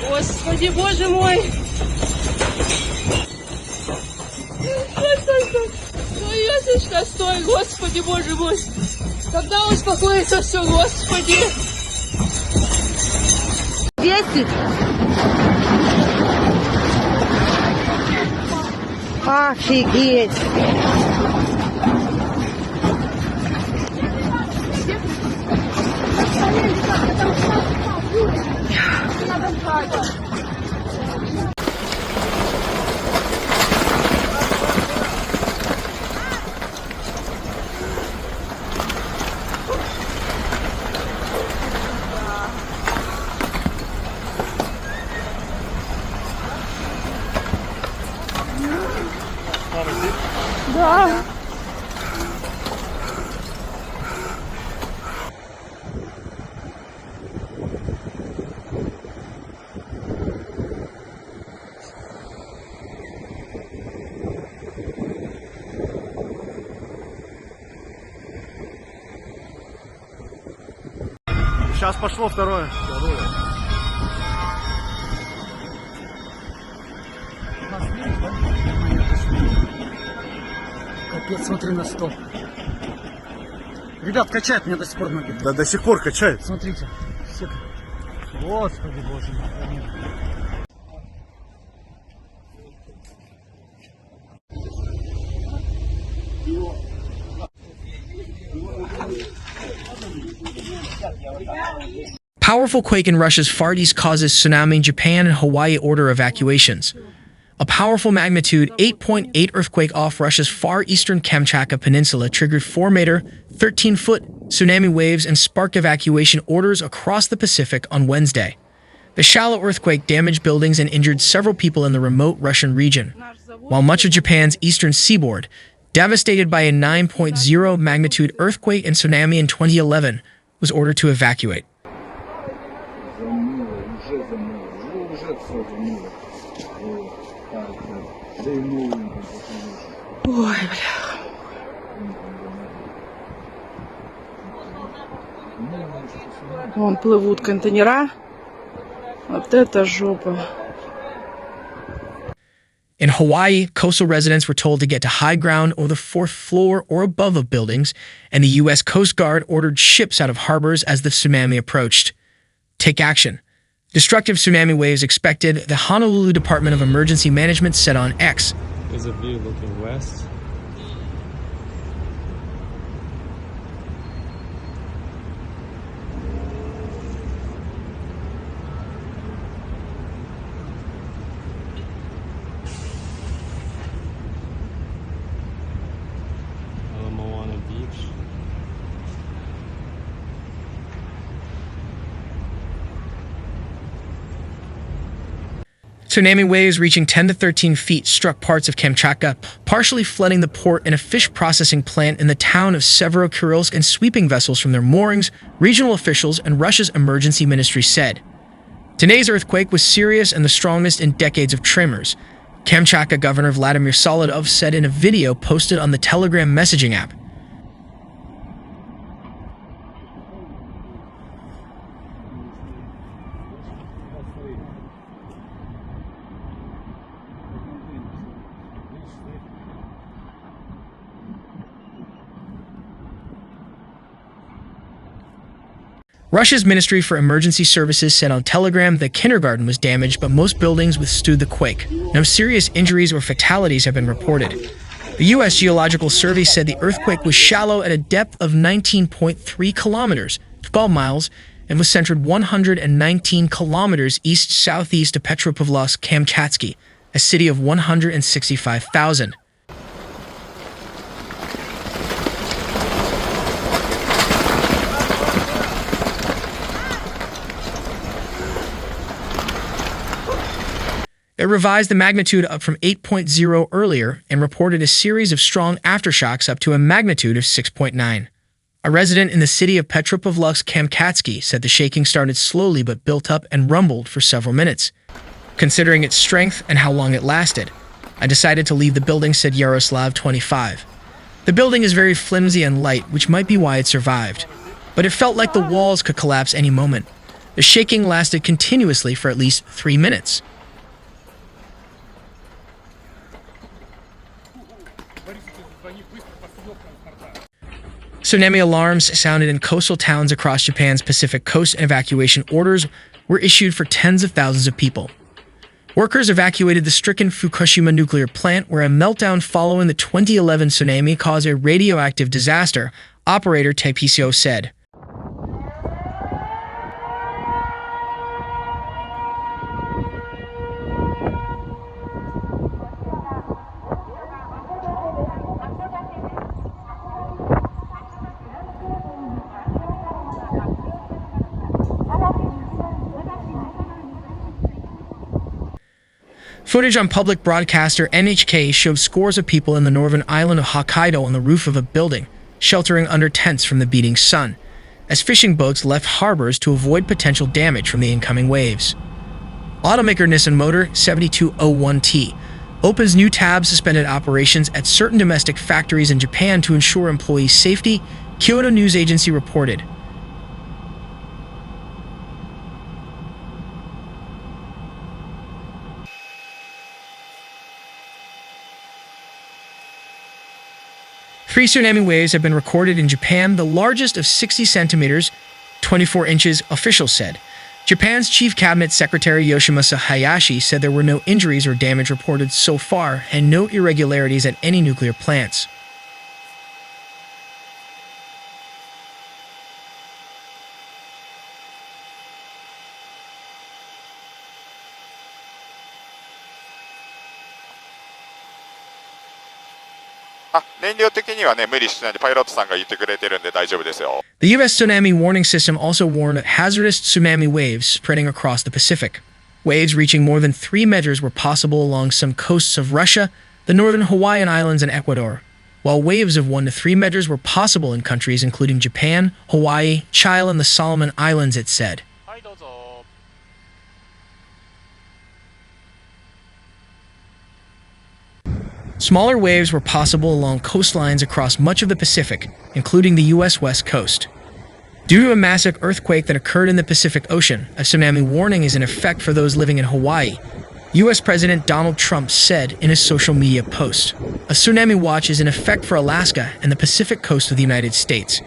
Господи, боже мой! Стой, стой, Господи, боже мой! Когда успокоится все, Господи? 10. Офигеть! Да. Сейчас пошло второе. Капец, смотри на стол. Ребят, качает меня до сих пор ноги. Да до сих пор качает. Смотрите. Все... Господи, боже мой. Powerful quake in Russia's far east causes tsunami. Japan and Hawaii order evacuations. A powerful magnitude 8.8 earthquake off Russia's far eastern Kamchatka Peninsula triggered 4-meter, 13-foot tsunami waves and sparked evacuation orders across the Pacific on Wednesday. The shallow earthquake damaged buildings and injured several people in the remote Russian region, while much of Japan's eastern seaboard, devastated by a 9.0 magnitude earthquake and tsunami in 2011, was ordered to evacuate. Ой, бля. Вон плывут контейнера. Вот это жопа. In Hawaii, coastal residents were told to get to high ground or the fourth floor or above of buildings, and the U.S. Coast Guard ordered ships out of harbors as the tsunami approached. Take action. Destructive tsunami waves expected, the Honolulu Department of Emergency Management said on X. There's a view looking west. Beach. Tsunami waves reaching 10 to 13 feet struck parts of Kamchatka, partially flooding the port and a fish processing plant in the town of Evero-Kurilsk and sweeping vessels from their moorings, regional officials and Russia's emergency ministry said. Today's earthquake was serious and the strongest in decades of tremors. Kamchatka Governor Vladimir Solodov said in a video posted on the Telegram messaging app. Russia's Ministry for Emergency Services said on Telegram that kindergarten was damaged, but most buildings withstood the quake. No serious injuries or fatalities have been reported. The U.S. Geological Survey said the earthquake was shallow at a depth of 19.3 kilometers, 12 miles, and was centered 119 kilometers east-southeast of Petropavlovsk-Kamchatsky, a city of 165,000. It revised the magnitude up from 8.0 earlier and reported a series of strong aftershocks up to a magnitude of 6.9. A resident in the city of Petropavlovsk-Kamchatsky said the shaking started slowly but built up and rumbled for several minutes. Considering its strength and how long it lasted, I decided to leave the building, said Yaroslav, 25. The building is very flimsy and light, which might be why it survived. But it felt like the walls could collapse any moment. The shaking lasted continuously for at least 3 minutes. Tsunami alarms sounded in coastal towns across Japan's Pacific coast, and evacuation orders were issued for tens of thousands of people. Workers evacuated the stricken Fukushima nuclear plant, where a meltdown following the 2011 tsunami caused a radioactive disaster, operator Typhoon said. Footage on public broadcaster NHK showed scores of people in the northern island of Hokkaido on the roof of a building, sheltering under tents from the beating sun, as fishing boats left harbors to avoid potential damage from the incoming waves. Automaker Nissan Motor 7201T opens new tabs suspended operations at certain domestic factories in Japan to ensure employee safety, Kyoto News Agency reported. Three tsunami waves have been recorded in Japan, the largest of 60 centimeters, 24 inches, officials said. Japan's Chief Cabinet Secretary Yoshimasa Hayashi said there were no injuries or damage reported so far and no irregularities at any nuclear plants. The U.S. Tsunami Warning System also warned of hazardous tsunami waves spreading across the Pacific. Waves reaching more than 3 meters were possible along some coasts of Russia, the northern Hawaiian Islands, and Ecuador, while waves of 1 to 3 meters were possible in countries including Japan, Hawaii, Chile, and the Solomon Islands, it said. Smaller waves were possible along coastlines across much of the Pacific, including the U.S. West Coast. Due to a massive earthquake that occurred in the Pacific Ocean, a tsunami warning is in effect for those living in Hawaii, U.S. President Donald Trump said in a social media post. A tsunami watch is in effect for Alaska and the Pacific coast of the United States.